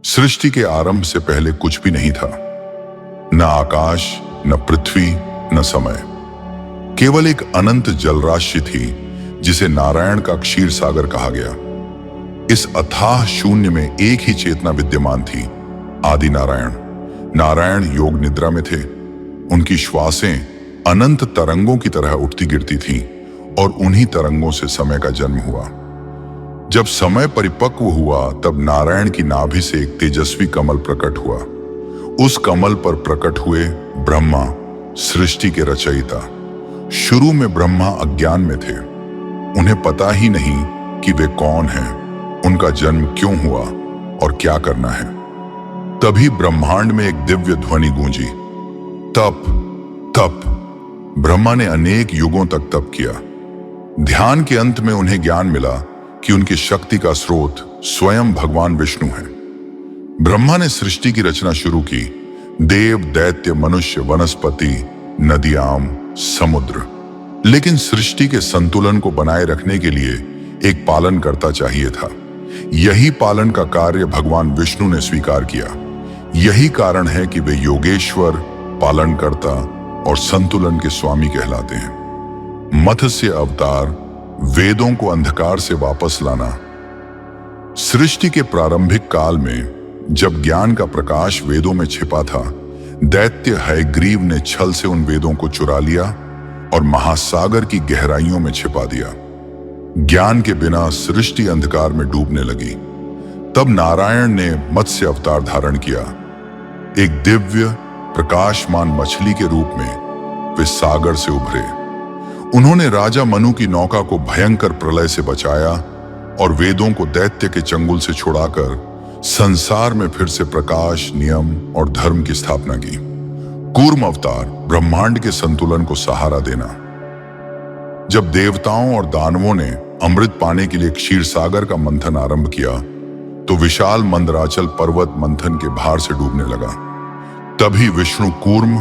सृष्टि के आरंभ से पहले कुछ भी नहीं था। न आकाश, न पृथ्वी, न समय। केवल एक अनंत जलराशि थी जिसे नारायण का क्षीर सागर कहा गया। इस अथाह शून्य में एक ही चेतना विद्यमान थी, आदि नारायण। नारायण योग निद्रा में थे। उनकी श्वासें अनंत तरंगों की तरह उठती गिरती थीं और उन्हीं तरंगों से समय का जन्म हुआ। जब समय परिपक्व हुआ तब नारायण की नाभि से एक तेजस्वी कमल प्रकट हुआ। उस कमल पर प्रकट हुए ब्रह्मा, सृष्टि के रचयिता। शुरू में ब्रह्मा अज्ञान में थे। उन्हें पता ही नहीं कि वे कौन हैं, उनका जन्म क्यों हुआ और क्या करना है। तभी ब्रह्मांड में एक दिव्य ध्वनि गूंजी, तप तप। ब्रह्मा ने अनेक युगों तक तप किया। ध्यान के अंत में उन्हें ज्ञान मिला कि उनकी शक्ति का स्रोत स्वयं भगवान विष्णु है। ब्रह्मा ने सृष्टि की रचना शुरू की। देव, दैत्य, मनुष्य, वनस्पति, नदियां, समुद्र। लेकिन सृष्टि के संतुलन को बनाए रखने के लिए एक पालनकर्ता चाहिए था। यही पालन का कार्य भगवान विष्णु ने स्वीकार किया। यही कारण है कि वे योगेश्वर, पालनकर्ता और संतुलन के स्वामी कहलाते हैं। मत्स्य अवतार, वेदों को अंधकार से वापस लाना। सृष्टि के प्रारंभिक काल में जब ज्ञान का प्रकाश वेदों में छिपा था, दैत्य हयग्रीव ने छल से उन वेदों को चुरा लिया और महासागर की गहराइयों में छिपा दिया। ज्ञान के बिना सृष्टि अंधकार में डूबने लगी। तब नारायण ने मत्स्य अवतार धारण किया। एक दिव्य प्रकाशमान मछली के रूप में वे सागर से उभरे। उन्होंने राजा मनु की नौका को भयंकर प्रलय से बचाया और वेदों को दैत्य के चंगुल से छुड़ाकर संसार में फिर से प्रकाश, नियम और धर्म की स्थापना की। कूर्म अवतार, ब्रह्मांड के संतुलन को सहारा देना। जब देवताओं और दानवों ने अमृत पाने के लिए क्षीर सागर का मंथन आरंभ किया तो विशाल मंदराचल पर्वत मंथन के भार से डूबने लगा। तभी विष्णु कूर्म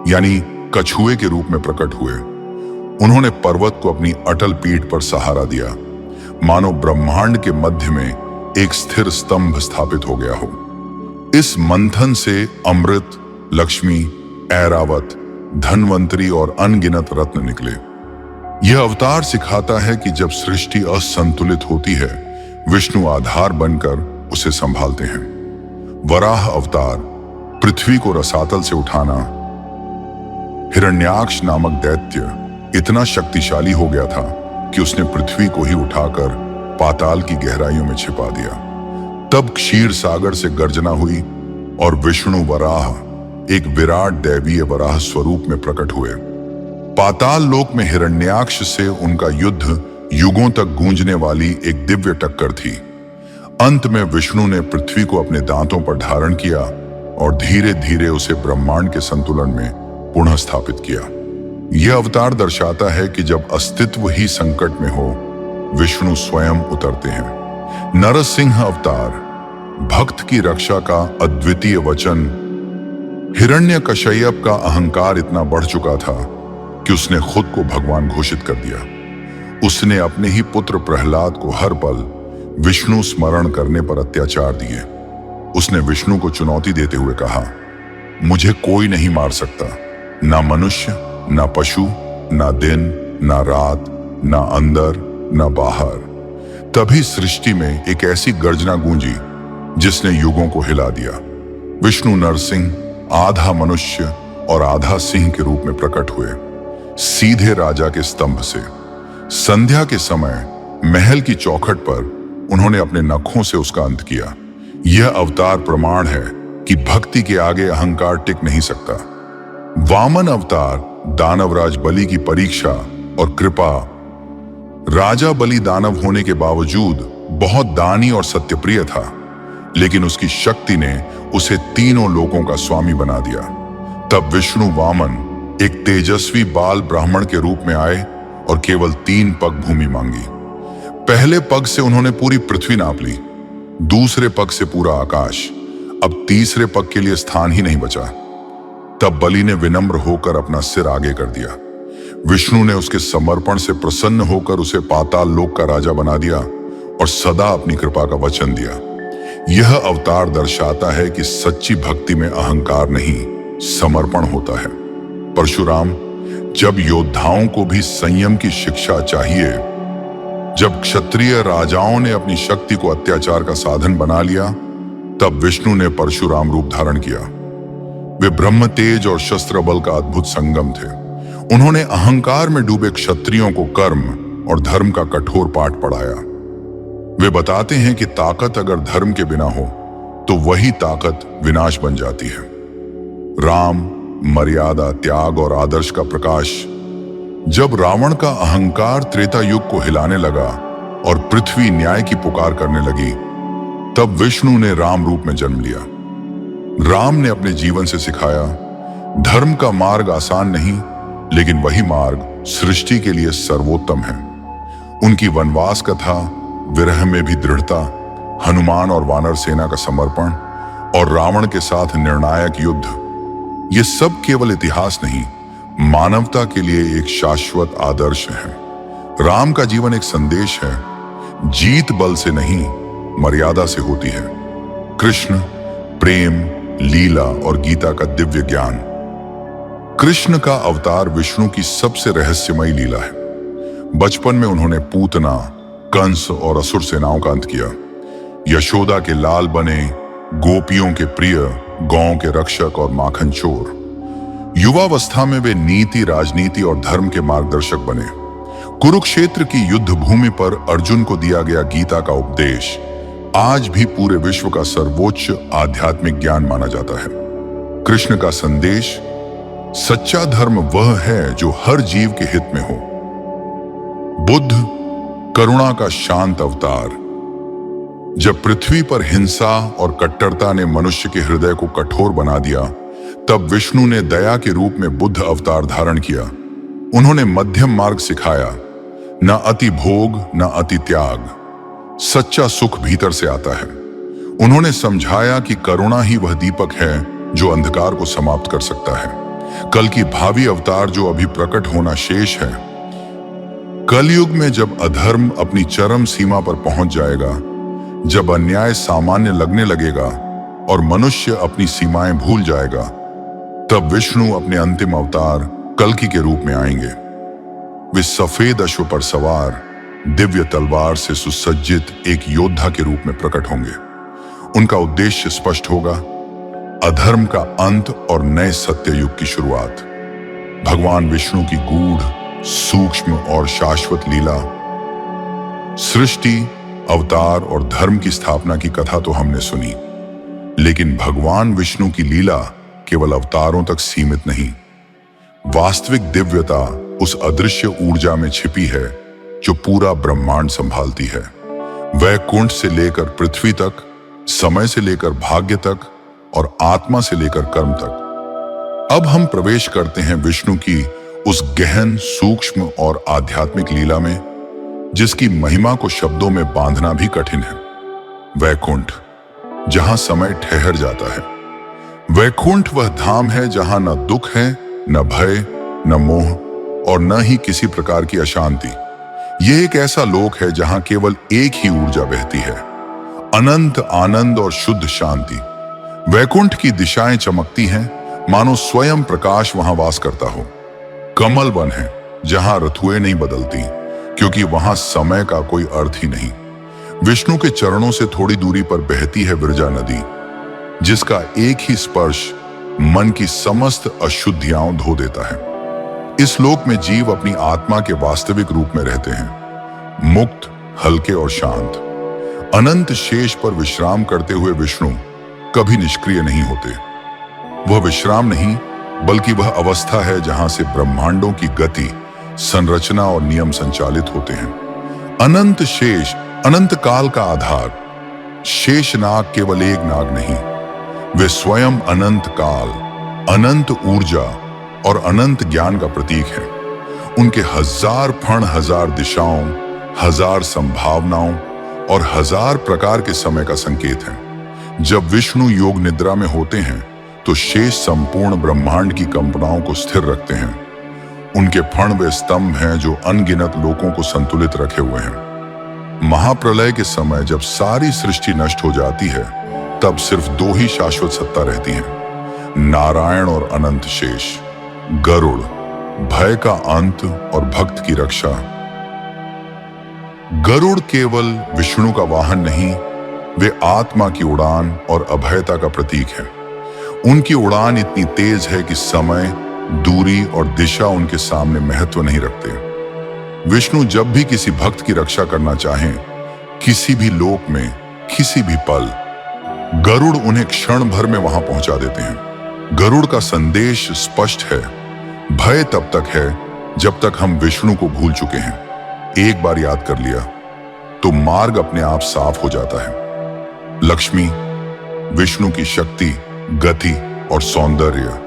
यानी कछुए के रूप में प्रकट हुए। उन्होंने पर्वत को अपनी अटल पीठ पर सहारा दिया, मानो ब्रह्मांड के मध्य में एक स्थिर स्तंभ स्थापित हो गया हो। इस मंथन से अमृत, लक्ष्मी, ऐरावत, धनवंतरी और अनगिनत रत्न निकले। यह अवतार सिखाता है कि जब सृष्टि असंतुलित होती है, विष्णु आधार बनकर उसे संभालते हैं। वराह अवतार, पृथ्वी को रसातल से उठाना। हिरण्याक्ष नामक दैत्य इतना शक्तिशाली हो गया था कि उसने पृथ्वी को ही उठाकर पाताल की गहराइयों में छिपा दिया। तब क्षीर सागर से गर्जना हुई और विष्णु वराह एक विराट दैवीय वराह स्वरूप में प्रकट हुए। पाताल लोक में हिरण्याक्ष से उनका युद्ध युगों तक गूंजने वाली एक दिव्य टक्कर थी। अंत में विष्णु ने पृथ्वी को अपने दांतों पर धारण किया और धीरे धीरे उसे ब्रह्मांड के संतुलन में पुनः स्थापित किया। यह अवतार दर्शाता है कि जब अस्तित्व ही संकट में हो, विष्णु स्वयं उतरते हैं। नरसिंह अवतार, भक्त की रक्षा का अद्वितीय वचन। हिरण्यकश्यप का अहंकार इतना बढ़ चुका था कि उसने खुद को भगवान घोषित कर दिया। उसने अपने ही पुत्र प्रहलाद को हर पल विष्णु स्मरण करने पर अत्याचार दिए। उसने विष्णु को चुनौती देते हुए कहा, मुझे कोई नहीं मार सकता, ना मनुष्य, ना पशु, ना दिन, ना रात, ना अंदर, ना बाहर। तभी सृष्टि में एक ऐसी गर्जना गूंजी जिसने युगों को हिला दिया। विष्णु नरसिंह आधा मनुष्य और आधा सिंह के रूप में प्रकट हुए, सीधे राजा के स्तंभ से। संध्या के समय महल की चौखट पर उन्होंने अपने नखों से उसका अंत किया। यह अवतार प्रमाण है कि भक्ति के आगे अहंकार टिक नहीं सकता। वामन अवतार, दानवराज बलि की परीक्षा और कृपा। राजा बलि दानव होने के बावजूद बहुत दानी और सत्यप्रिय था, लेकिन उसकी शक्ति ने उसे तीनों लोकों का स्वामी बना दिया। तब विष्णु वामन एक तेजस्वी बाल ब्राह्मण के रूप में आए और केवल 3 पग भूमि मांगी। पहले पग से उन्होंने पूरी पृथ्वी नाप ली, दूसरे पग से पूरा आकाश। अब तीसरे पग के लिए स्थान ही नहीं बचा। तब बलि ने विनम्र होकर अपना सिर आगे कर दिया। विष्णु ने उसके समर्पण से प्रसन्न होकर उसे पाताल लोक का राजा बना दिया और सदा अपनी कृपा का वचन दिया। यह अवतार दर्शाता है कि सच्ची भक्ति में अहंकार नहीं, समर्पण होता है। परशुराम, जब योद्धाओं को भी संयम की शिक्षा चाहिए, जब क्षत्रिय राजाओं ने अपनी शक्ति को अत्याचार का साधन बना लिया, तब विष्णु ने परशुराम रूप धारण किया। वे ब्रह्म तेज और शस्त्र बल का अद्भुत संगम थे। उन्होंने अहंकार में डूबे क्षत्रियों को कर्म और धर्म का कठोर पाठ पढ़ाया। वे बताते हैं कि ताकत अगर धर्म के बिना हो तो वही ताकत विनाश बन जाती है। राम, मर्यादा, त्याग और आदर्श का प्रकाश। जब रावण का अहंकार त्रेता युग को हिलाने लगा और पृथ्वी न्याय की पुकार करने लगी, तब विष्णु ने राम रूप में जन्म लिया। राम ने अपने जीवन से सिखाया, धर्म का मार्ग आसान नहीं, लेकिन वही मार्ग सृष्टि के लिए सर्वोत्तम है। उनकी वनवास कथा, विरह में भी दृढ़ता, हनुमान और वानर सेना का समर्पण और रावण के साथ निर्णायक युद्ध, ये सब केवल इतिहास नहीं, मानवता के लिए एक शाश्वत आदर्श है। राम का जीवन एक संदेश है, जीत बल से नहीं, मर्यादा से होती है। कृष्ण, प्रेम, लीला और गीता का दिव्य ज्ञान। कृष्ण का अवतार विष्णु की सबसे रहस्यमयी लीला है। बचपन में उन्होंने पूतना, कंस और असुर सेनाओं का अंत किया। यशोदा के लाल बने, गोपियों के प्रिय, गौ के रक्षक और माखन चोर। युवावस्था में वे नीति, राजनीति और धर्म के मार्गदर्शक बने। कुरुक्षेत्र की युद्ध भूमि पर अर्जुन को दिया गया गीता का उपदेश आज भी पूरे विश्व का सर्वोच्च आध्यात्मिक ज्ञान माना जाता है। कृष्ण का संदेश, सच्चा धर्म वह है जो हर जीव के हित में हो। बुद्ध, करुणा का शांत अवतार। जब पृथ्वी पर हिंसा और कट्टरता ने मनुष्य के हृदय को कठोर बना दिया, तब विष्णु ने दया के रूप में बुद्ध अवतार धारण किया। उन्होंने मध्यम मार्ग सिखाया, न अति भोग न अति त्याग। सच्चा सुख भीतर से आता है। उन्होंने समझाया कि करुणा ही वह दीपक है जो अंधकार को समाप्त कर सकता है। कल की भावी अवतार जो अभी प्रकट होना शेष है। कलयुग में जब अधर्म अपनी चरम सीमा पर पहुंच जाएगा, जब अन्याय सामान्य लगने लगेगा और मनुष्य अपनी सीमाएं भूल जाएगा, तब विष्णु अपने अंतिम अवतार कल्कि के रूप में आएंगे। वे सफेद अश्व पर सवार, दिव्य तलवार से सुसज्जित एक योद्धा के रूप में प्रकट होंगे। उनका उद्देश्य स्पष्ट होगा, अधर्म का अंत और नए सत्य युग की शुरुआत। भगवान विष्णु की गूढ़, सूक्ष्म और शाश्वत लीला। सृष्टि, अवतार और धर्म की स्थापना की कथा तो हमने सुनी, लेकिन भगवान विष्णु की लीला केवल अवतारों तक सीमित नहीं। वास्तविक दिव्यता उस अदृश्य ऊर्जा में छिपी है जो पूरा ब्रह्मांड संभालती है। वैकुंठ से लेकर पृथ्वी तक, समय से लेकर भाग्य तक और आत्मा से लेकर कर्म तक। अब हम प्रवेश करते हैं विष्णु की उस गहन, सूक्ष्म और आध्यात्मिक लीला में, जिसकी महिमा को शब्दों में बांधना भी कठिन है। वैकुंठ, जहां समय ठहर जाता है। वैकुंठ वह धाम है जहां न दुख है, न भय, न मोह और न ही किसी प्रकार की अशांति। यह एक ऐसा लोक है जहां केवल एक ही ऊर्जा बहती है, अनंत आनंद और शुद्ध शांति। वैकुंठ की दिशाएं चमकती हैं, मानो स्वयं प्रकाश वहां वास करता हो। कमल वन है जहां ऋतुएं नहीं बदलती, क्योंकि वहां समय का कोई अर्थ ही नहीं। विष्णु के चरणों से थोड़ी दूरी पर बहती है विरजा नदी, जिसका एक ही स्पर्श मन की समस्त अशुद्धियां धो देता है। इस लोक में जीव अपनी आत्मा के वास्तविक रूप में रहते हैं, मुक्त, हल्के और शांत। अनंत शेष पर विश्राम करते हुए विष्णु कभी निष्क्रिय नहीं होते। वह विश्राम नहीं, बल्कि वह अवस्था है जहां से ब्रह्मांडों की गति, संरचना और नियम संचालित होते हैं। अनंत शेष, अनंत काल का आधार। शेष नाग केवल एक नाग नहीं, वे स्वयं अनंत काल, अनंत ऊर्जा और अनंत ज्ञान का प्रतीक है। उनके हजार फण, हजार दिशाओं, हजार संभावनाओं और हजार प्रकार के समय का संकेत है। जब विष्णु योग निद्रा में होते हैं तो शेष संपूर्ण ब्रह्मांड की कल्पनाओं को स्थिर रखते हैं। उनके फण वे स्तंभ हैं जो अनगिनत लोकों को संतुलित रखे हुए हैं। महाप्रलय के समय जब सारी सृष्टि नष्ट हो जाती है, तब सिर्फ दो ही शाश्वत सत्ता रहती हैं, नारायण और अनंत शेष। गरुड़, भय का अंत और भक्त की रक्षा। गरुड़ केवल विष्णु का वाहन नहीं, वे आत्मा की उड़ान और अभयता का प्रतीक है। उनकी उड़ान इतनी तेज है कि समय, दूरी और दिशा उनके सामने महत्व नहीं रखते। विष्णु जब भी किसी भक्त की रक्षा करना चाहें, किसी भी लोक में, किसी भी पल, गरुड़ उन्हें क्षण भर में वहां पहुंचा देते हैं। गरुड़ का संदेश स्पष्ट है, भय तब तक है जब तक हम विष्णु को भूल चुके हैं। एक बार याद कर लिया तो मार्ग अपने आप साफ हो जाता है। लक्ष्मी, विष्णु की शक्ति, गति और सौंदर्य।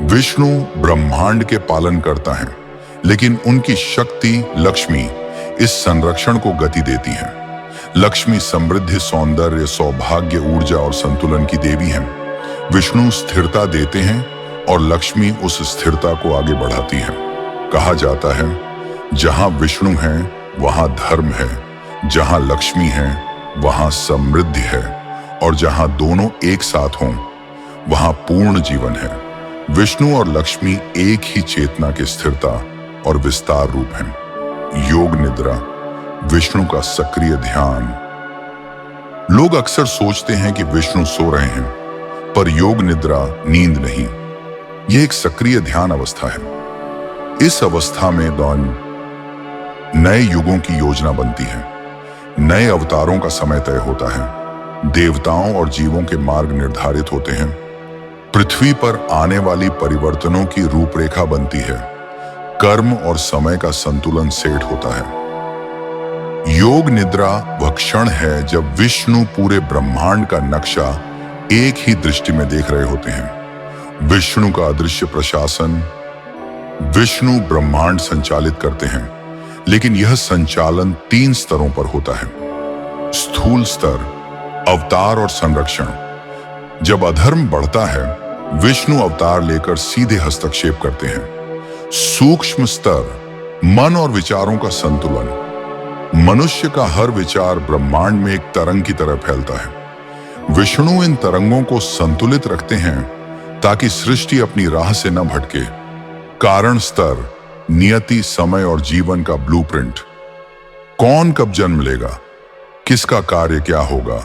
विष्णु ब्रह्मांड के पालन करता है, लेकिन उनकी शक्ति लक्ष्मी इस संरक्षण को गति देती है। लक्ष्मी समृद्धि, सौंदर्य, सौभाग्य, ऊर्जा और संतुलन की देवी है। विष्णु स्थिरता देते हैं और लक्ष्मी उस स्थिरता को आगे बढ़ाती है। कहा जाता है, जहां विष्णु है वहां धर्म है, जहां लक्ष्मी है वहां समृद्धि है, और जहां दोनों एक साथ हों वहां पूर्ण जीवन है। विष्णु और लक्ष्मी एक ही चेतना के स्थिरता और विस्तार रूप हैं। योग निद्रा, विष्णु का सक्रिय ध्यान। लोग अक्सर सोचते हैं कि विष्णु सो रहे हैं, पर योग निद्रा नींद नहीं, यह एक सक्रिय ध्यान अवस्था है। इस अवस्था में नए युगों की योजना बनती है, नए अवतारों का समय तय होता है, देवताओं और जीवों के मार्ग निर्धारित होते हैं, पृथ्वी पर आने वाली परिवर्तनों की रूपरेखा बनती है, कर्म और समय का संतुलन सेट होता है। योग निद्रा वह क्षण है जब विष्णु पूरे ब्रह्मांड का नक्शा एक ही दृष्टि में देख रहे होते हैं। विष्णु का अदृश्य प्रशासन। विष्णु ब्रह्मांड संचालित करते हैं, लेकिन यह संचालन 3 स्तरों पर होता है। स्थूल स्तर, अवतार और संरक्षण। जब अधर्म बढ़ता है, विष्णु अवतार लेकर सीधे हस्तक्षेप करते हैं। सूक्ष्म स्तर, मन और विचारों का संतुलन। मनुष्य का हर विचार ब्रह्मांड में एक तरंग की तरह फैलता है। विष्णु इन तरंगों को संतुलित रखते हैं ताकि सृष्टि अपनी राह से न भटके। कारण स्तर, नियति, समय और जीवन का ब्लूप्रिंट। कौन कब जन्म लेगा, किसका कार्य क्या होगा,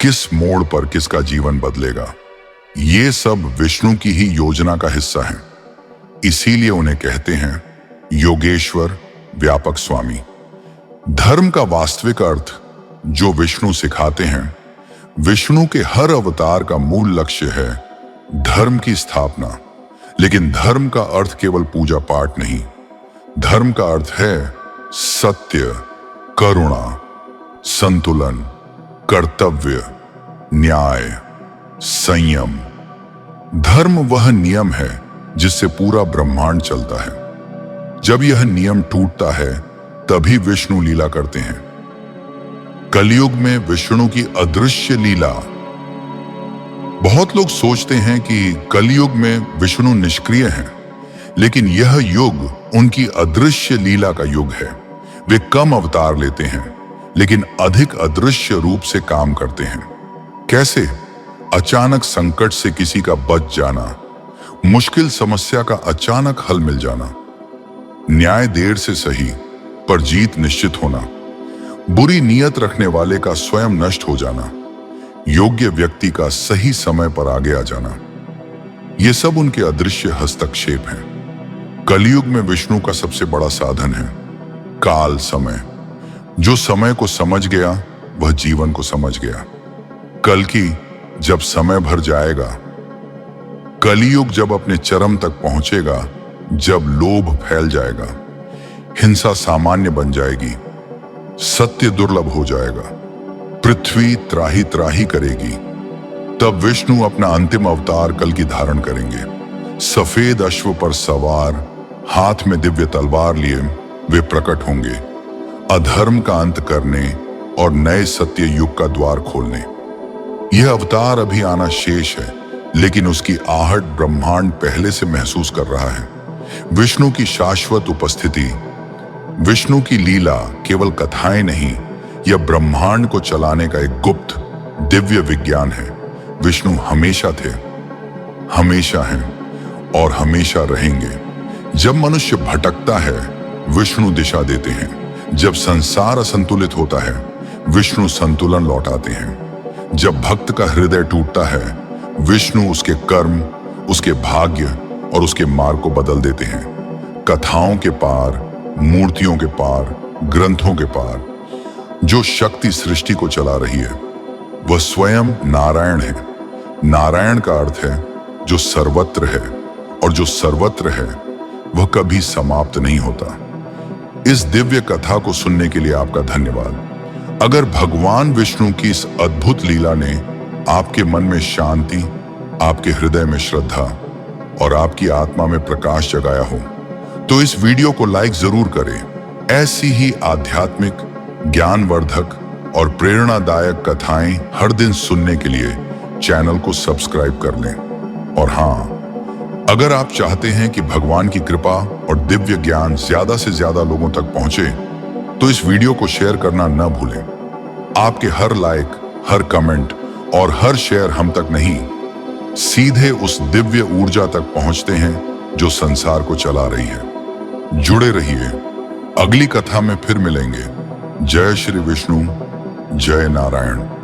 किस मोड़ पर किसका जीवन बदलेगा, ये सब विष्णु की ही योजना का हिस्सा है। इसीलिए उन्हें कहते हैं योगेश्वर, व्यापक स्वामी। धर्म का वास्तविक अर्थ जो विष्णु सिखाते हैं, विष्णु के हर अवतार का मूल लक्ष्य है धर्म की स्थापना। लेकिन धर्म का अर्थ केवल पूजा पाठ नहीं, धर्म का अर्थ है सत्य, करुणा, संतुलन, कर्तव्य, न्याय, संयम। धर्म वह नियम है जिससे पूरा ब्रह्मांड चलता है। जब यह नियम टूटता है, तभी विष्णु लीला करते हैं। कलयुग में विष्णु की अदृश्य लीला। बहुत लोग सोचते हैं कि कलयुग में विष्णु निष्क्रिय हैं, लेकिन यह युग उनकी अदृश्य लीला का युग है। वे कम अवतार लेते हैं, लेकिन अधिक अदृश्य रूप से काम करते हैं। कैसे? अचानक संकट से किसी का बच जाना, मुश्किल समस्या का अचानक हल मिल जाना, न्याय देर से सही पर जीत निश्चित होना, बुरी नीयत रखने वाले का स्वयं नष्ट हो जाना, योग्य व्यक्ति का सही समय पर आगे आ जाना। ये सब उनके अदृश्य हस्तक्षेप हैं। कलयुग में विष्णु का सबसे बड़ा साधन है काल, समय। जो समय को समझ गया वह जीवन को समझ गया। कल की जब समय भर जाएगा, कलयुग जब अपने चरम तक पहुंचेगा, जब लोभ फैल जाएगा, हिंसा सामान्य बन जाएगी, सत्य दुर्लभ हो जाएगा, पृथ्वी त्राही त्राही करेगी, तब विष्णु अपना अंतिम अवतार कल की धारण करेंगे। सफेद अश्व पर सवार, हाथ में दिव्य तलवार लिए वे प्रकट होंगे, अधर्म का अंत करने और नए सत्य युग का द्वार खोलने। यह अवतार अभी आना शेष है, लेकिन उसकी आहट ब्रह्मांड पहले से महसूस कर रहा है। विष्णु की शाश्वत उपस्थिति, विष्णु की लीला केवल कथाएं नहीं, यह ब्रह्मांड को चलाने का एक गुप्त दिव्य विज्ञान है। विष्णु हमेशा थे, हमेशा हैं और हमेशा रहेंगे। जब मनुष्य भटकता है, विष्णु दिशा देते हैं। जब संसार असंतुलित होता है, विष्णु संतुलन लौटाते हैं। जब भक्त का हृदय टूटता है, विष्णु उसके कर्म, उसके भाग्य और उसके मार्ग को बदल देते हैं। कथाओं के पार, मूर्तियों के पार, ग्रंथों के पार जो शक्ति सृष्टि को चला रही है, वह स्वयं नारायण है। नारायण का अर्थ है जो सर्वत्र है, और जो सर्वत्र है वह कभी समाप्त नहीं होता। इस दिव्य कथा को सुनने के लिए आपका धन्यवाद। अगर भगवान विष्णु की इस अद्भुत लीला ने आपके मन में शांति, आपके हृदय में श्रद्धा और आपकी आत्मा में प्रकाश जगाया हो, तो इस वीडियो को लाइक जरूर करें। ऐसी ही आध्यात्मिक, ज्ञानवर्धक और प्रेरणादायक कथाएं हर दिन सुनने के लिए चैनल को सब्सक्राइब कर लें। और हाँ, अगर आप चाहते हैं कि भगवान की कृपा और दिव्य ज्ञान ज्यादा से ज्यादा लोगों तक पहुंचे, तो इस वीडियो को शेयर करना न भूलें। आपके हर लाइक, हर कमेंट और हर शेयर हम तक नहीं, सीधे उस दिव्य ऊर्जा तक पहुंचते हैं जो संसार को चला रही है। जुड़े रहिए, अगली कथा में फिर मिलेंगे। जय श्री विष्णु, जय नारायण।